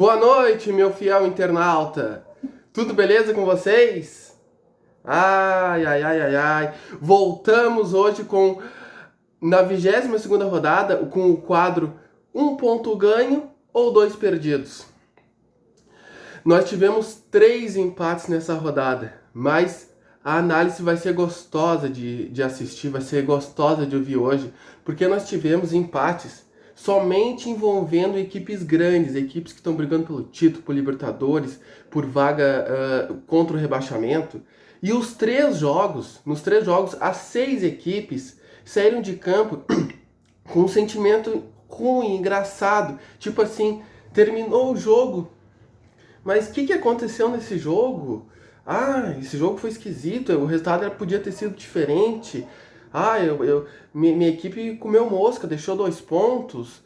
Boa noite, meu fiel internauta. Tudo beleza com vocês? Ai, ai, ai, ai, ai. Voltamos hoje na 22ª rodada, com o quadro um ponto ganho ou dois perdidos. Nós tivemos 3 empates nessa rodada, mas a análise vai ser gostosa de assistir, vai ser gostosa de ouvir hoje, porque nós tivemos empates somente envolvendo equipes grandes, equipes que estão brigando pelo título, por Libertadores, por vaga contra o rebaixamento. E nos 3 jogos, as 6 equipes saíram de campo com um sentimento ruim, engraçado. Tipo assim, terminou o jogo, mas o que aconteceu nesse jogo? Ah, esse jogo foi esquisito, o resultado podia ter sido diferente. Ah, minha equipe comeu mosca, deixou 2 pontos.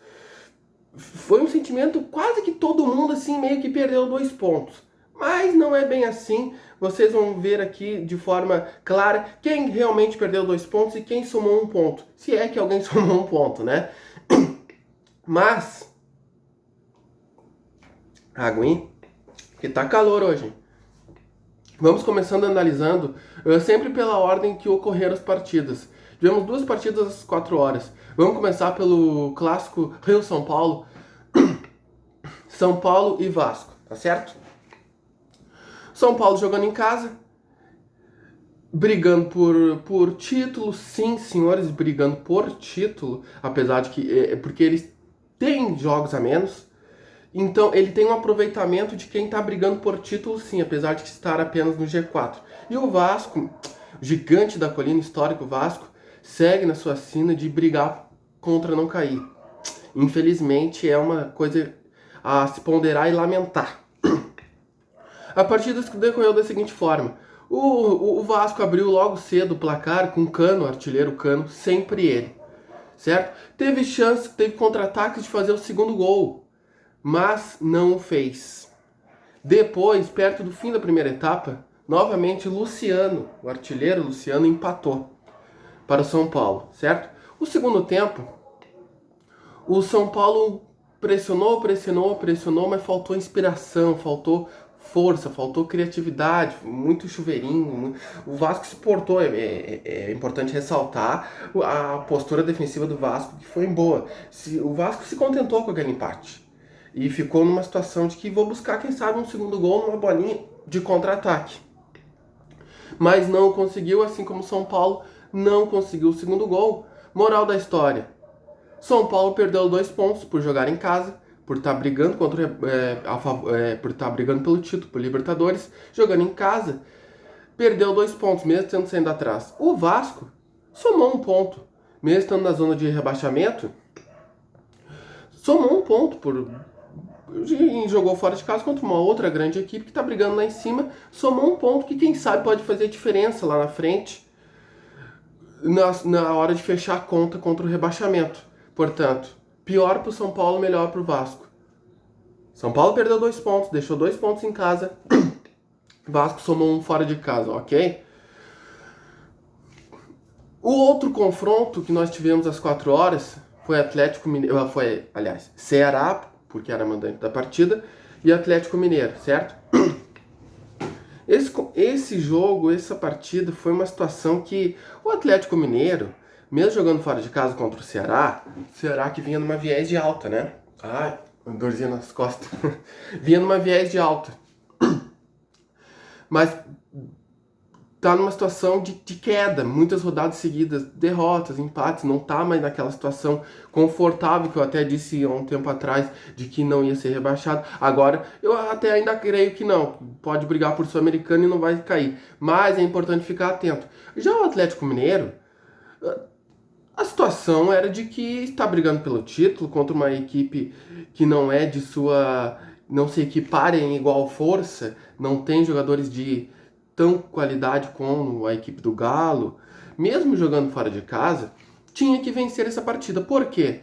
Foi um sentimento quase que todo mundo assim meio que perdeu 2 pontos. Mas não é bem assim. Vocês vão ver aqui de forma clara quem realmente perdeu 2 pontos e quem somou 1 ponto. Se é que alguém somou 1 ponto, né? Mas, aguinha, porque tá calor hoje. Vamos começando analisando sempre pela ordem que ocorreram as partidas. Tivemos 2 partidas às 4 horas. Vamos começar pelo clássico Rio-São Paulo. São Paulo e Vasco, tá certo? São Paulo jogando em casa, brigando por título, sim, senhores, brigando por título, apesar de que porque eles têm jogos a menos. Então ele tem um aproveitamento de quem está brigando por título, sim, apesar de estar apenas no G4. E o Vasco, gigante da colina, histórico Vasco, segue na sua sina de brigar contra não cair. Infelizmente é uma coisa a se ponderar e lamentar. A partida decorreu da seguinte forma: o Vasco abriu logo cedo o placar com Cano, artilheiro Cano, sempre ele, certo? Teve chance, teve contra-ataques de fazer o segundo gol, mas não o fez. Depois, perto do fim da primeira etapa, novamente Luciano, o artilheiro Luciano, empatou para o São Paulo, certo? O segundo tempo, o São Paulo pressionou, mas faltou inspiração, faltou força, faltou criatividade, muito chuveirinho. O Vasco se portou, é importante ressaltar a postura defensiva do Vasco, que foi boa. O Vasco se contentou com aquele empate e ficou numa situação de que vou buscar, quem sabe, um segundo gol numa bolinha de contra-ataque. Mas não conseguiu, assim como o São Paulo não conseguiu o segundo gol. Moral da história: São Paulo perdeu 2 pontos por jogar em casa, por estar brigando por estar brigando pelo título, por Libertadores, jogando em casa, perdeu 2 pontos, mesmo tendo saindo atrás. O Vasco somou 1 ponto, mesmo estando na zona de rebaixamento, somou 1 ponto jogou fora de casa contra uma outra grande equipe que está brigando lá em cima, somou 1 ponto que quem sabe pode fazer diferença lá na frente, na hora de fechar a conta contra o rebaixamento. Portanto, pior para o São Paulo, melhor para o Vasco. São Paulo perdeu 2 pontos, deixou 2 pontos em casa. Vasco somou 1 fora de casa, ok? O outro confronto que nós tivemos às 4 horas foi Atlético Mineiro, aliás, Ceará, porque era mandante da partida, e Atlético Mineiro, certo? Esse jogo, essa partida, foi uma situação que o Atlético Mineiro, mesmo jogando fora de casa contra o Ceará que vinha numa viés de alta, né? Ai, uma dorzinha nas costas. Vinha numa viés de alta. Mas tá numa situação de queda, muitas rodadas seguidas, derrotas, empates, não tá mais naquela situação confortável que eu até disse há um tempo atrás de que não ia ser rebaixado. Agora, eu até ainda creio que não, pode brigar por Sul-Americano e não vai cair, mas é importante ficar atento. Já o Atlético Mineiro, a situação era de que está brigando pelo título contra uma equipe que não é de sua... não se equipara em igual força, não tem jogadores de tão qualidade como a equipe do Galo, mesmo jogando fora de casa, tinha que vencer essa partida. Por quê?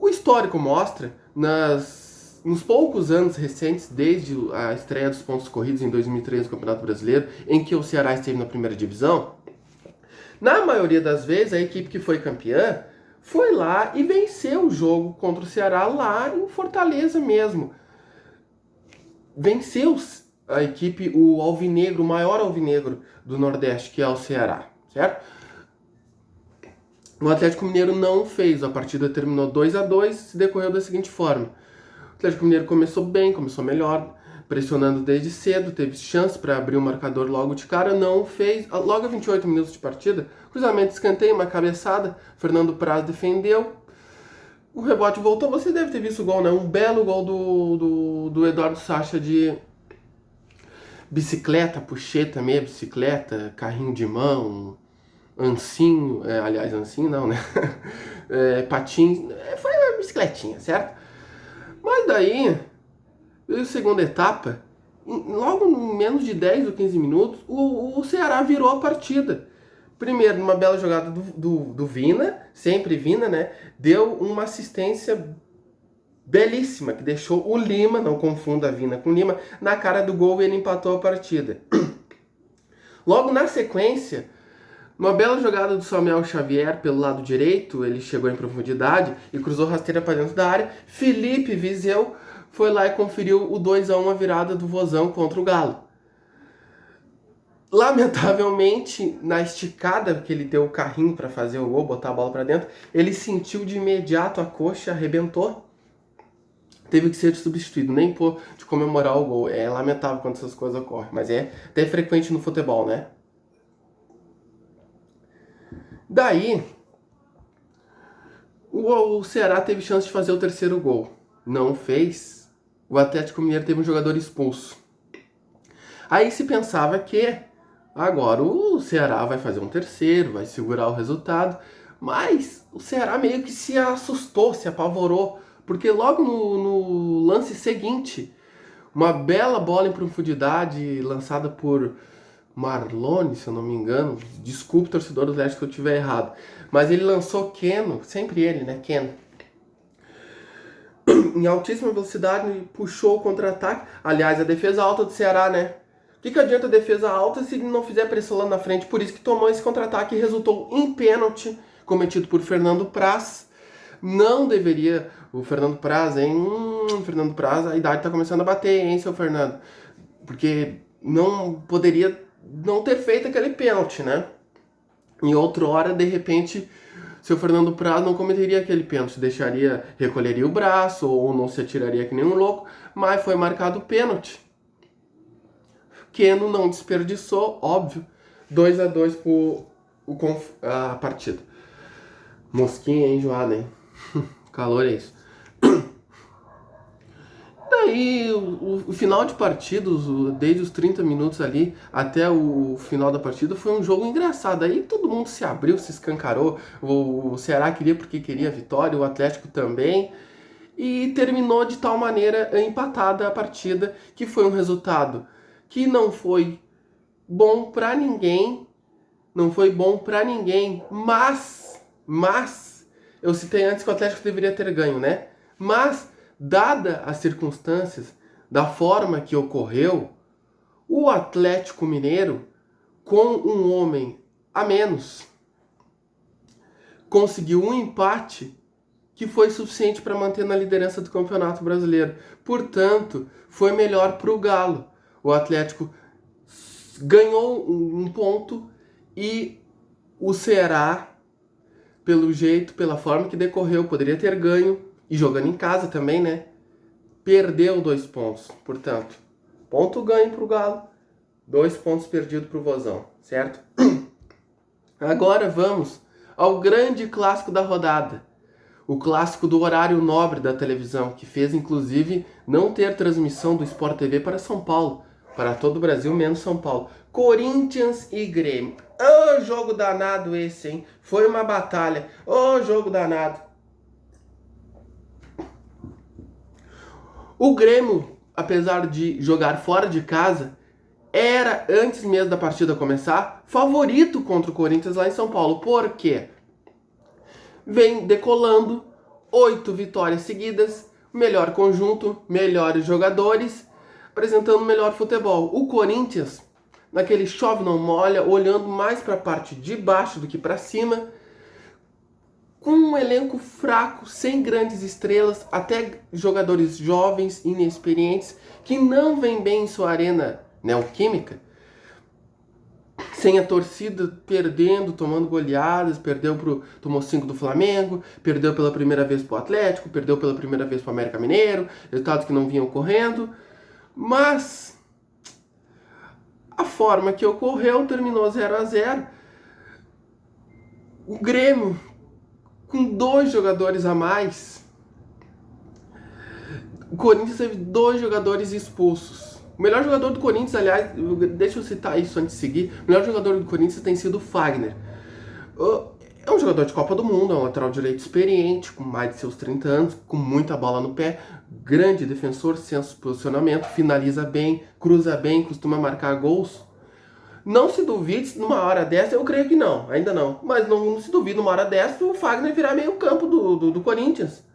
O histórico mostra, nos poucos anos recentes, desde a estreia dos pontos corridos em 2013 no Campeonato Brasileiro, em que o Ceará esteve na primeira divisão, na maioria das vezes a equipe que foi campeã foi lá e venceu o jogo contra o Ceará lá em Fortaleza mesmo. venceu a equipe, o alvinegro, o maior alvinegro do Nordeste, que é o Ceará, certo? O Atlético Mineiro não fez, a partida terminou 2-2, se decorreu da seguinte forma. O Atlético Mineiro começou bem, começou melhor, pressionando desde cedo, teve chance para abrir o marcador logo de cara, não fez. Logo a 28 minutos de partida, cruzamento de escanteio, uma cabeçada, Fernando Praz defendeu, o rebote voltou, você deve ter visto o gol, né? Um belo gol do Eduardo Sacha de bicicleta, puxeta, meia bicicleta, carrinho de mão, ancinho, aliás, ancinho não, né? Patins, foi uma bicicletinha, certo? Mas daí, veio a segunda etapa, logo em menos de 10 ou 15 minutos, o Ceará virou a partida. Primeiro, numa bela jogada do Vina, sempre Vina, né? Deu uma assistência belíssima, que deixou o Lima, não confunda a Vina com Lima, na cara do gol e ele empatou a partida. Logo na sequência, uma bela jogada do Samuel Xavier pelo lado direito, ele chegou em profundidade e cruzou rasteira para dentro da área. Felipe Viseu foi lá e conferiu o 2-1, a virada do Vozão contra o Galo. Lamentavelmente, na esticada que ele deu o carrinho para fazer o gol, botar a bola para dentro, ele sentiu de imediato a coxa, arrebentou. Teve que ser substituído, nem por de comemorar o gol. É lamentável quando essas coisas ocorrem, mas é até frequente no futebol, né? Daí, o Ceará teve chance de fazer o terceiro gol. Não fez. O Atlético Mineiro teve um jogador expulso. Aí se pensava que agora o Ceará vai fazer um terceiro, vai segurar o resultado. Mas o Ceará meio que se assustou, se apavorou. Porque logo no lance seguinte, uma bela bola em profundidade lançada por Marlone, se eu não me engano. Desculpe, torcedor do Atlético, se eu estiver errado. Mas ele lançou Keno, sempre ele, né? Keno. Em altíssima velocidade, puxou o contra-ataque. Aliás, a defesa alta do Ceará, né? O que adianta a defesa alta se ele não fizer pressão lá na frente? Por isso que tomou esse contra-ataque e resultou em pênalti cometido por Fernando Praz. Não deveria... O Fernando Praz, hein? Fernando Praz, a idade tá começando a bater, hein, seu Fernando? Porque não poderia não ter feito aquele pênalti, né? Em outra hora, de repente, seu Fernando Praz não cometeria aquele pênalti, recolheria o braço ou não se atiraria que nem um louco, mas foi marcado o pênalti. Keno não desperdiçou, óbvio, 2-2 a partida. Mosquinha enjoada, hein? Calor é isso. Daí, o final de partidos, desde os 30 minutos ali até o final da partida, foi um jogo engraçado. Aí todo mundo se abriu, se escancarou. O Ceará queria porque queria a vitória, o Atlético também. E terminou de tal maneira empatada a partida, que foi um resultado que não foi bom pra ninguém. Não foi bom pra ninguém, mas eu citei antes que o Atlético deveria ter ganho, né? Mas, dada as circunstâncias, da forma que ocorreu, o Atlético Mineiro, com um homem a menos, conseguiu um empate que foi suficiente para manter na liderança do Campeonato Brasileiro. Portanto, foi melhor para o Galo. O Atlético ganhou um ponto e o Ceará, pelo jeito, pela forma que decorreu, poderia ter ganho, e jogando em casa também, né? Perdeu 2 pontos. Portanto, ponto ganho para o Galo, 2 pontos perdidos para o Vozão, certo? Agora vamos ao grande clássico da rodada. O clássico do horário nobre da televisão, que fez, inclusive, não ter transmissão do Sport TV para São Paulo, para todo o Brasil, menos São Paulo. Corinthians e Grêmio. Ô, jogo danado esse, hein? Foi uma batalha. Ô, jogo danado. O Grêmio, apesar de jogar fora de casa, era, antes mesmo da partida começar, favorito contra o Corinthians lá em São Paulo. Por quê? Vem decolando, 8 vitórias seguidas, melhor conjunto, melhores jogadores, apresentando melhor futebol. O Corinthians, naquele chove não molha, olhando mais para a parte de baixo do que para cima, com um elenco fraco, sem grandes estrelas, até jogadores jovens, inexperientes, que não vêm bem em sua arena neoquímica, sem a torcida perdendo, tomando goleadas, tomou 5 do Flamengo, perdeu pela primeira vez pro Atlético, perdeu pela primeira vez pro América Mineiro, resultados que não vinham ocorrendo, mas a forma que ocorreu terminou 0-0. O Grêmio, com 2 jogadores a mais, o Corinthians teve 2 jogadores expulsos. O melhor jogador do Corinthians, aliás, deixa eu citar isso antes de seguir, o melhor jogador do Corinthians tem sido o Fagner. É um jogador de Copa do Mundo, é um lateral direito experiente, com mais de seus 30 anos, com muita bola no pé, grande defensor, senso de posicionamento, finaliza bem, cruza bem, costuma marcar gols. Não se duvide, numa hora dessa, eu creio que não, ainda não, mas não se duvide, numa hora dessa, o Fagner virar meio campo do Corinthians,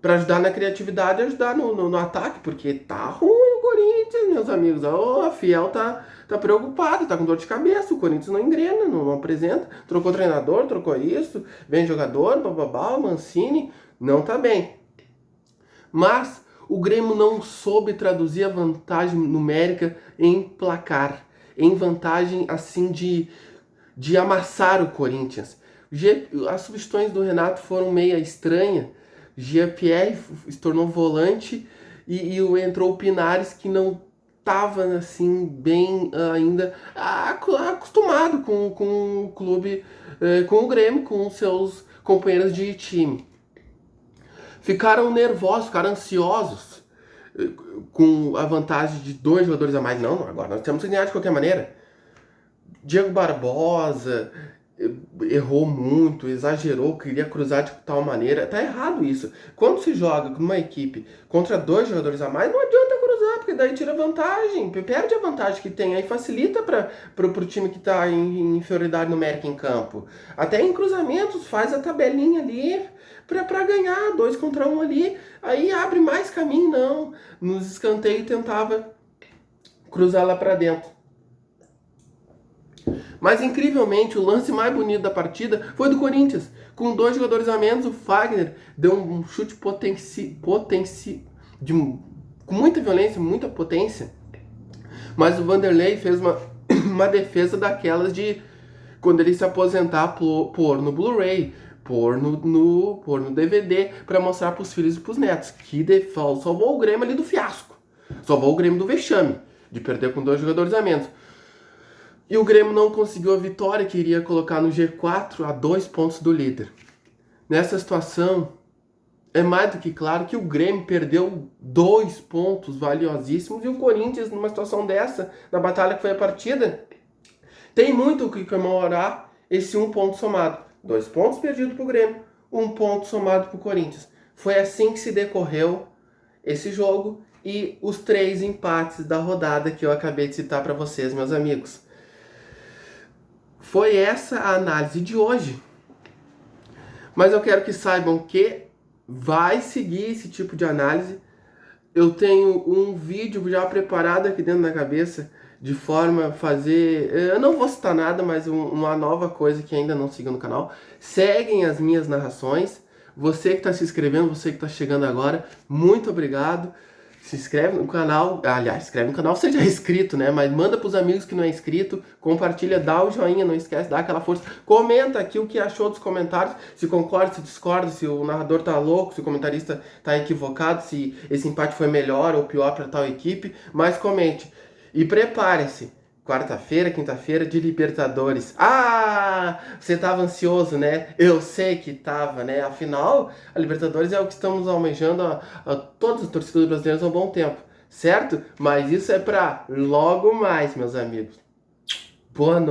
para ajudar na criatividade e ajudar no ataque, porque tá ruim o Corinthians, meus amigos. A Fiel tá preocupado, tá com dor de cabeça, o Corinthians não engrena, não apresenta, trocou treinador, trocou isso, vem jogador, bababá, o Mancini, não tá bem. Mas o Grêmio não soube traduzir a vantagem numérica em placar, em vantagem assim de amassar o Corinthians. As substituições do Renato foram meio estranhas. Jean-Pierre se tornou volante e entrou o Pinares, que não estava assim bem ainda acostumado com o clube, com o Grêmio, com seus companheiros de time. Ficaram nervosos, ficaram ansiosos com a vantagem de 2 jogadores a mais. Não, agora nós temos que ganhar de qualquer maneira. Diego Barbosa errou muito, exagerou, queria cruzar de tal maneira. Tá errado isso. Quando se joga com uma equipe contra 2 jogadores a mais, não adianta cruzar, porque daí tira vantagem, perde a vantagem que tem, aí facilita pro time que tá em inferioridade numérica em campo. Até em cruzamentos, faz a tabelinha ali pra ganhar, 2 contra 1 ali, aí abre mais caminho, não. Nos escanteios tentava cruzar lá pra dentro. Mas, incrivelmente, o lance mais bonito da partida foi do Corinthians. Com 2 jogadores a menos, o Fagner deu um chute com muita violência, muita potência. Mas o Vanderlei fez uma defesa daquelas de quando ele se aposentar, pôr no Blu-ray, pôr no DVD, para mostrar para os filhos e para os netos. Que salvou o Grêmio ali do fiasco. Salvou o Grêmio do vexame, de perder com 2 jogadores a menos. E o Grêmio não conseguiu a vitória, que iria colocar no G4 a 2 pontos do líder. Nessa situação, é mais do que claro que o Grêmio perdeu 2 pontos valiosíssimos, e o Corinthians, numa situação dessa, na batalha que foi a partida, tem muito o que comemorar esse 1 ponto somado. 2 pontos perdidos para o Grêmio, 1 ponto somado para o Corinthians. Foi assim que se decorreu esse jogo e os 3 empates da rodada que eu acabei de citar para vocês, meus amigos. Foi essa a análise de hoje. Mas eu quero que saibam que vai seguir esse tipo de análise. Eu tenho um vídeo já preparado aqui dentro da cabeça, de forma a fazer... Eu não vou citar nada, mas uma nova coisa que ainda não siga no canal. Seguem as minhas narrações. Você que está se inscrevendo, você que está chegando agora, muito obrigado. Se inscreve no canal, aliás, se inscreve no canal, seja inscrito, né? Mas manda pros amigos que não é inscrito, compartilha, dá o joinha, não esquece, dá aquela força. Comenta aqui o que achou dos comentários, se concorda, se discorda, se o narrador tá louco, se o comentarista tá equivocado, se esse empate foi melhor ou pior para tal equipe, mas comente. E prepare-se. Quarta-feira, quinta-feira de Libertadores. Ah, você tava ansioso, né? Eu sei que tava, né? Afinal, a Libertadores é o que estamos almejando a todos os torcedores brasileiros há um bom tempo, certo? Mas isso é para logo mais, meus amigos. Boa noite.